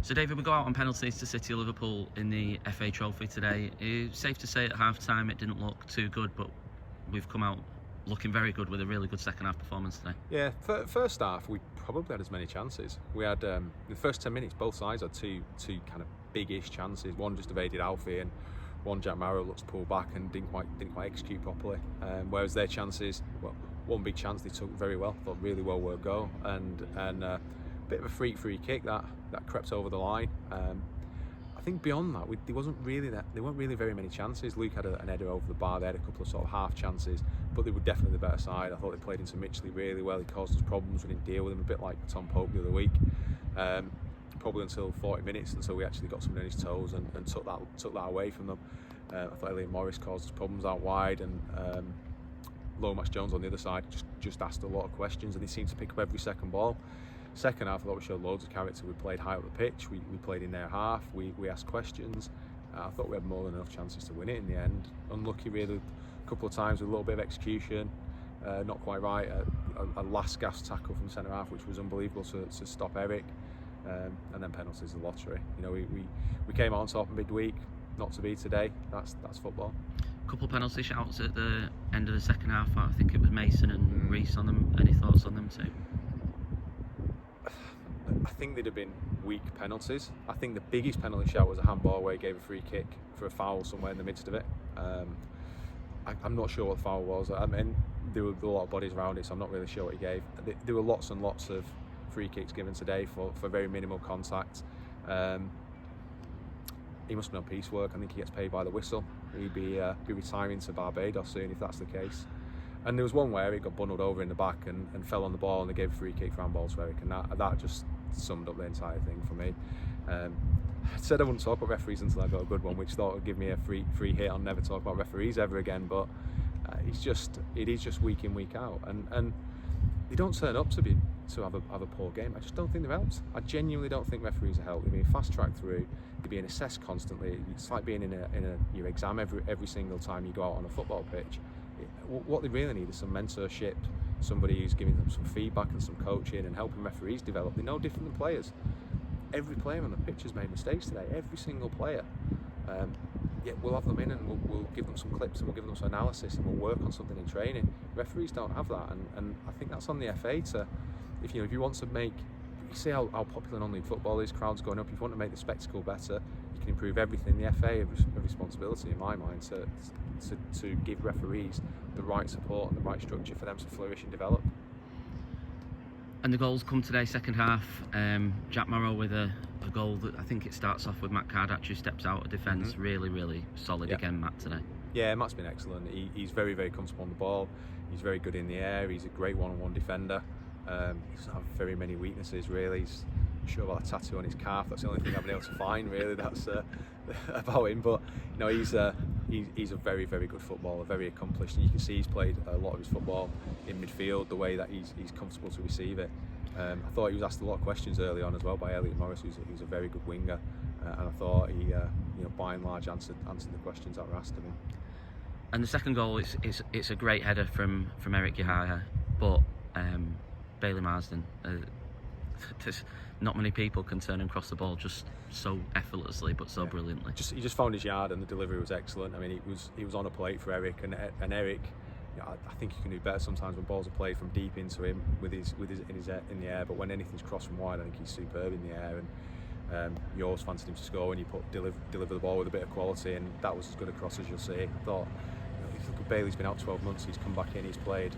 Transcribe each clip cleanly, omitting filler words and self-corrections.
So David, we go out on penalties to City Liverpool in the FA Trophy today. It's safe to say at half-time it didn't look too good, but we've come out looking very good with a really good second half performance today. Yeah, first half we probably had as many chances. We had the first 10 minutes, both sides had two kind of big-ish chances. One just evaded Alfie, and one Jack Marrow looks pulled back and didn't quite execute properly. Whereas their chances, well, one big chance they took very well, thought really well worked goal, and a bit of a freak free kick that crept over the line. I think beyond that, there weren't really very many chances. Luke had an header over the bar. They had a couple of sort of half chances, but they were definitely the better side. I thought they played into Mitchley really well. He caused us problems. We didn't deal with him, a bit like Tom Pope the other week. Probably until 40 minutes, until we actually got someone on his toes and took that away from them. I thought Elliot Morris caused us problems out wide, and Lomax Jones on the other side just asked a lot of questions, and he seemed to pick up every second ball. Second half, I thought we showed loads of character. We played high up the pitch. We played in their half. We asked questions. I thought we had more than enough chances to win it in the end. Unlucky, really, a couple of times with a little bit of execution. Not quite right. A last gasp tackle from centre half, which was unbelievable to stop Eric. And then penalties, the lottery. You know, we came out on top midweek. Not to be today. That's football. A couple of penalty shouts at the end of the second half. I think it was Mason and Reece on them. Any thoughts on them too? I think they'd have been weak penalties. I think the biggest penalty shout was a handball where he gave a free kick for a foul somewhere in the midst of it. I'm not sure what the foul was. I mean, there were a lot of bodies around it, so I'm not really sure what he gave. There were lots and lots of free kicks given today for very minimal contact. He must be on piecework. I think he gets paid by the whistle. He'd be retiring to Barbados soon if that's the case. And there was one where he got bundled over in the back and fell on the ball, and they gave a free kick for handball to Eric, and that just summed up the entire thing for me. I said I wouldn't talk about referees until I got a good one, which thought would give me a free hit on never talk about referees ever again. But it is just week in, week out, and they don't turn up to have a poor game. I just don't think they're helped. I genuinely don't think referees are helped. They're being fast tracked through. They're being assessed constantly. It's like being in your exam every single time you go out on a football pitch. What they really need is some mentorship, somebody who's giving them some feedback and some coaching and helping referees develop. They're no different than players. Every player on the pitch has made mistakes today, every single player. Yet we'll have them in and we'll give them some clips and we'll give them some analysis and we'll work on something in training. Referees don't have that, and I think that's on the FA to, if you want to make, you see how popular non-league football is, crowds going up, if you want to make the spectacle better, you can improve everything. The FA have a responsibility, in my mind, to give referees the right support and the right structure for them to flourish and develop. And the goals come today, second half. Jack Morrow with a goal that I think it starts off with Matt Cardach, who steps out of defence. Really, really solid again, Matt, today. Yeah, Matt's been excellent. He's very, very comfortable on the ball. He's very good in the air. He's a great one-on-one defender. He doesn't have very many weaknesses, really. He's sure about a tattoo on his calf. That's the only thing I've been able to find, really. That's about him. But you know, he's a very, very good footballer, very accomplished, and you can see he's played a lot of his football in midfield, the way that he's comfortable to receive it. I thought he was asked a lot of questions early on as well by Elliot Morris, who's a very good winger, and I thought he, by and large, answered the questions that were asked of him. And the second goal, it's a great header from Eric Yahaya, but Bailey Marsden, there's not many people can turn and cross the ball just so effortlessly, but so brilliantly. He just found his yard, and the delivery was excellent. I mean, he was on a plate for Eric, and Eric, I think he can do better sometimes when balls are played from deep into him in the air. But when anything's crossed from wide, I think he's superb in the air. And you always fancied him to score when you deliver the ball with a bit of quality, and that was as good a cross as you'll see. I thought, Bailey's been out 12 months. He's come back in. He's played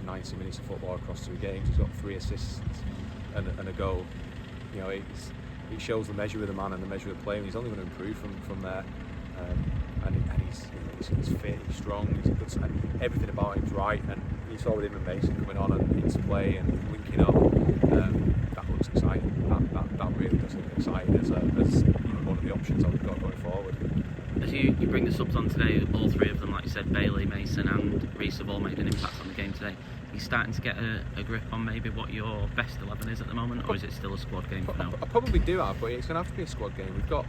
90 minutes of football across 2 games. He's got 3 assists and a goal. You know, it shows the measure of the man and the measure of the player. And he's only going to improve from there. And he's fit, he's strong, he's good, and everything about him's right. And you saw with him and Mason coming on and into play and linking up. That looks exciting. That really does look exciting as one of the options that we've got going forward. As you bring the subs on today, all 3 of them, like you said, Bailey, Mason and Reece have all made an impact on the game today. Are you starting to get a grip on maybe what your best 11 is at the moment, or is it still a squad game for now? I probably do have, but it's going to have to be a squad game. We've got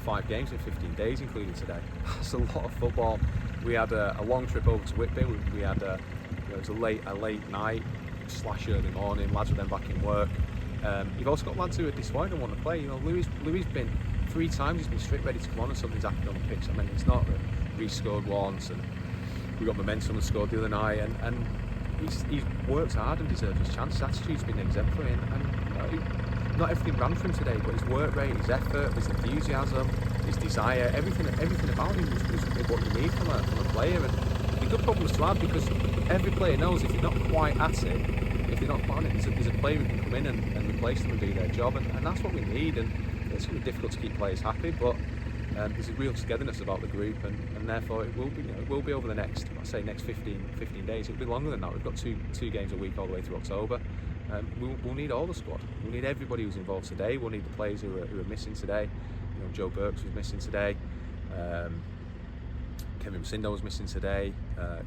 5 games in 15 days, including today. That's a lot of football. We had a long trip over to Whitby. We had it was a late night / early morning. Lads were then back in work. You've also got lads who are disappointed and want to play. You know, Louis been 3 times, he's been straight ready to come on and something's happened on the pitch. I mean, it's not that we scored once and we got momentum and scored the other night, and he's worked hard and deserved his chance. His attitude's been exemplary, and you know, not everything ran for him today, but his work rate, his effort, his enthusiasm, his desire, everything about him was what you need from a player. And a good problems to have, because every player knows if you're not quite at it, if they're not on it, there's a player who can come in and replace them and do their job, and that's what we need. And it's going to be difficult to keep players happy, but there's a real togetherness about the group, and therefore it will be, you know, it will be over the next 15 days. It'll be longer than that. We've got two games a week all the way through October. We'll need all the squad. We'll need everybody who's involved today. We'll need the players who are missing today. You know, Joe Burks was missing today. Kevin Masindo was missing today.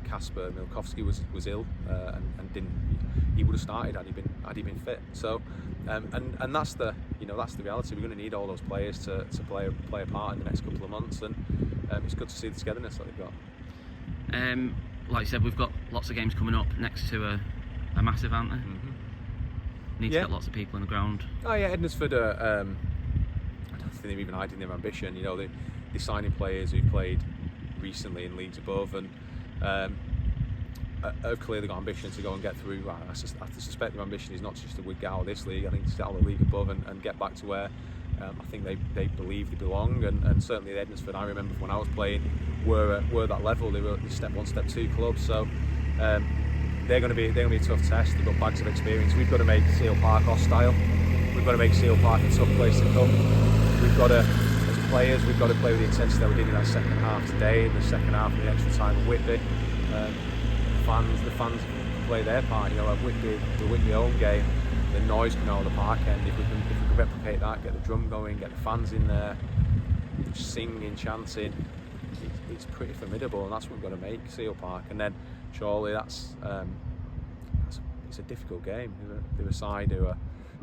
Kasper Milkowski was ill and didn't. He would have started had he been fit. So, and that's the reality. We're going to need all those players to play a part in the next couple of months, and it's good to see the togetherness that we've got. Like you said, we've got lots of games coming up next to a massive, aren't there? Mm-hmm. Need to get lots of people in the ground. Oh yeah, Edmundsford I don't think they're even hiding their ambition. You know, they're signing players who've played recently in leagues above, and have clearly got ambition to go and get through. I suspect their ambition is not just to get out of this league. I think to get out of the league above and get back to where I think they believe they belong. And certainly the Edmundsford, I remember when I was playing, were that level. They were step 1, step 2 clubs. So they're going to be a tough test. They've got bags of experience. We've got to make Seal Park hostile. We've got to make Seal Park a tough place to come. We've got to, as players, we've got to play with the intensity that we did in that second half today, in the second half of the extra time at Whitby. The fans play their part. You know, at Whitby, the Whitby home game, the noise coming out of the park end. If we can replicate that, get the drum going, get the fans in there, singing, chanting, it's pretty formidable, and that's what we've got to make Seal Park. And then surely it's a difficult game. They're a side who are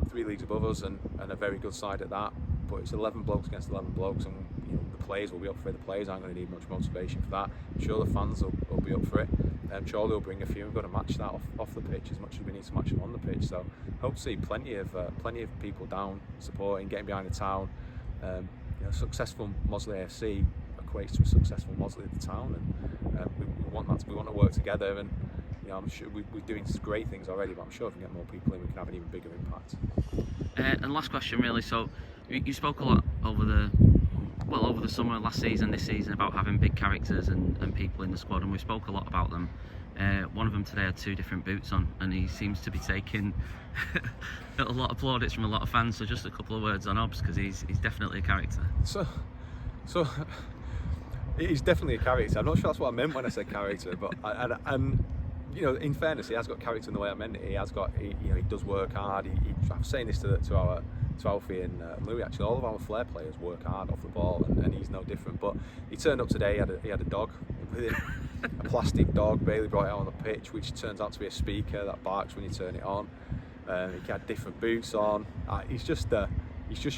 3 leagues above us and a very good side at that. But it's 11 blokes against 11 blokes, and you know, the players will be up for it. The players aren't going to need much motivation for that. I'm sure the fans will be up for it. Surely will bring a few. We've got to match that off the pitch as much as we need to match them on the pitch. So hope to see plenty of people down, supporting, getting behind the town. You know, successful Mosley AFC equates to a successful Mosley at the town, and we want that. We want to work together, and you know, I'm sure we're doing great things already. But I'm sure if we get more people in, we can have an even bigger impact. And last question, really. So you spoke a lot over the summer, last season, this season, about having big characters and people in the squad, and we spoke a lot about them. One of them today had 2 different boots on, and he seems to be taking a lot of plaudits from a lot of fans. So just a couple of words on Hobbs, because he's definitely a character. So he's definitely a character. I'm not sure that's what I meant when I said character, but and you know, in fairness, he has got character in the way I meant it. He has got, you know, he does work hard. I'm saying this to Alfie and Louis. Actually, all of our flair players work hard off the ball, and he's no different. But he turned up today. He had a dog with him, a plastic dog. Bailey brought it out on the pitch, which turns out to be a speaker that barks when you turn it on. He had different boots on. He's just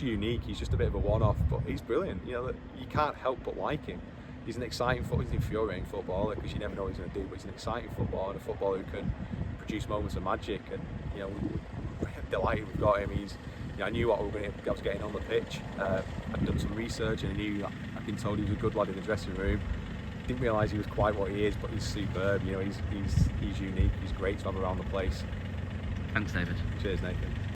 unique. He's just a bit of a one-off, but he's brilliant. You know, you can't help but like him. He's an exciting he's an infuriating footballer, because you never know what he's going to do, but he's an exciting footballer, and a footballer who can produce moments of magic. And you know, we're delighted we've got him. You know, I knew what I was getting on the pitch. I'd done some research, and I knew that I'd been told he was a good lad in the dressing room. Didn't realise he was quite what he is, but he's superb. You know, he's unique. He's great to have around the place. Thanks, David. Cheers, Nathan.